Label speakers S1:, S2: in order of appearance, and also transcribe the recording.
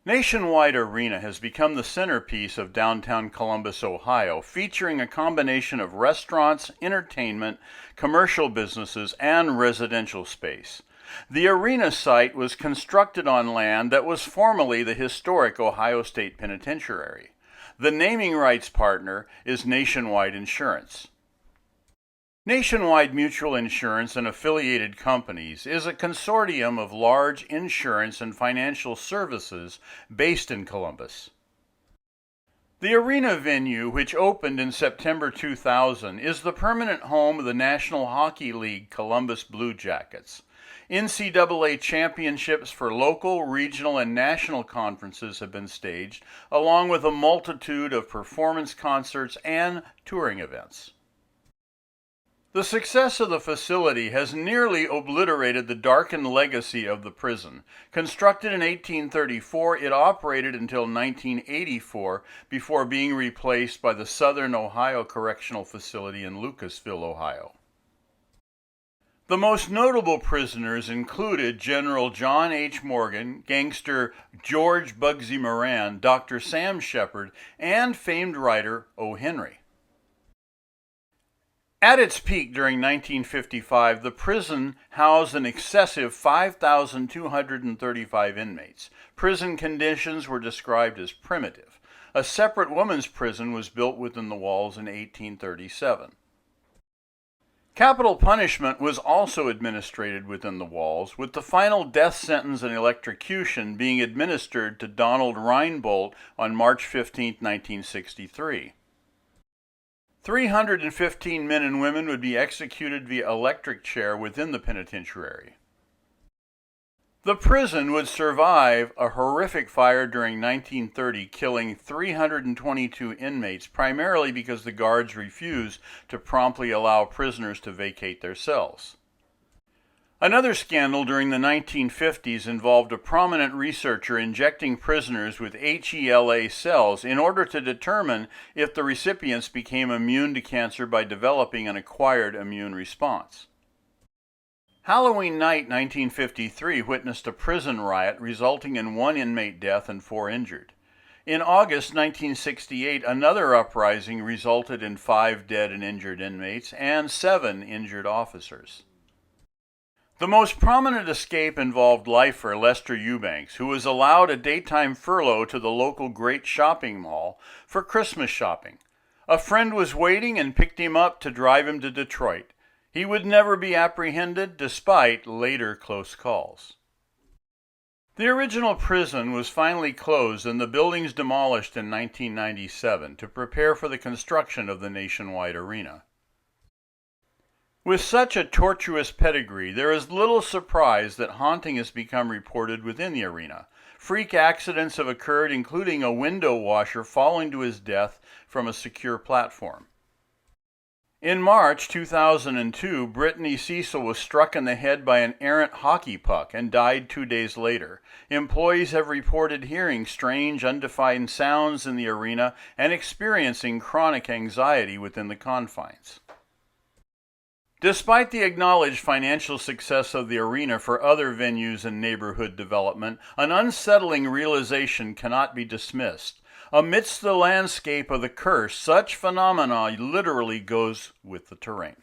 S1: Nationwide Arena has become the centerpiece of downtown Columbus, Ohio, featuring a combination of restaurants, entertainment, commercial businesses, and residential space. The arena site was constructed on land that was formerly the historic Ohio State Penitentiary. The naming rights partner is Nationwide Insurance. Nationwide Mutual Insurance and affiliated companies is a consortium of large insurance and financial services based in Columbus. The arena venue, which opened in September 2000, is the permanent home of the National Hockey League Columbus Blue Jackets. NCAA championships for local, regional, and national conferences have been staged, along with a multitude of performance concerts and touring events. The success of the facility has nearly obliterated the darkened legacy of the prison. Constructed in 1834, it operated until 1984 before being replaced by the Southern Ohio Correctional Facility in Lucasville, Ohio. The most notable prisoners included General John H. Morgan, gangster George Bugs Moran, Dr. Sam Sheppard, and famed writer O. Henry. At its peak during 1955, the prison housed an excessive 5,235 inmates. Prison conditions were described as primitive. A separate women's prison was built within the walls in 1837. Capital punishment was also administered within the walls, with the final death sentence and electrocution being administered to Donald Reinbold on March 15, 1963. 315 men and women would be executed via electric chair within the penitentiary. The prison would survive a horrific fire during 1930, killing 322 inmates, primarily because the guards refused to promptly allow prisoners to vacate their cells. Another scandal during the 1950s involved a prominent researcher injecting prisoners with HELA cells in order to determine if the recipients became immune to cancer by developing an acquired immune response. Halloween night 1953 witnessed a prison riot resulting in 1 inmate death and 4 injured. In August 1968, another uprising resulted in 5 dead and injured inmates and 7 injured officers. The most prominent escape involved lifer Lester Eubanks, who was allowed a daytime furlough to the local Great Shopping Mall for Christmas shopping. A friend was waiting and picked him up to drive him to Detroit. He would never be apprehended despite later close calls. The original prison was finally closed and the buildings demolished in 1997 to prepare for the construction of the Nationwide Arena. With such a tortuous pedigree, there is little surprise that haunting has become reported within the arena. Freak accidents have occurred, including a window washer falling to his death from a secure platform. In March 2002, Brittany Cecil was struck in the head by an errant hockey puck and died 2 days later. Employees have reported hearing strange, undefined sounds in the arena and experiencing chronic anxiety within the confines. Despite the acknowledged financial success of the arena for other venues and neighborhood development, an unsettling realization cannot be dismissed. Amidst the landscape of the curse, such phenomena literally goes with the terrain.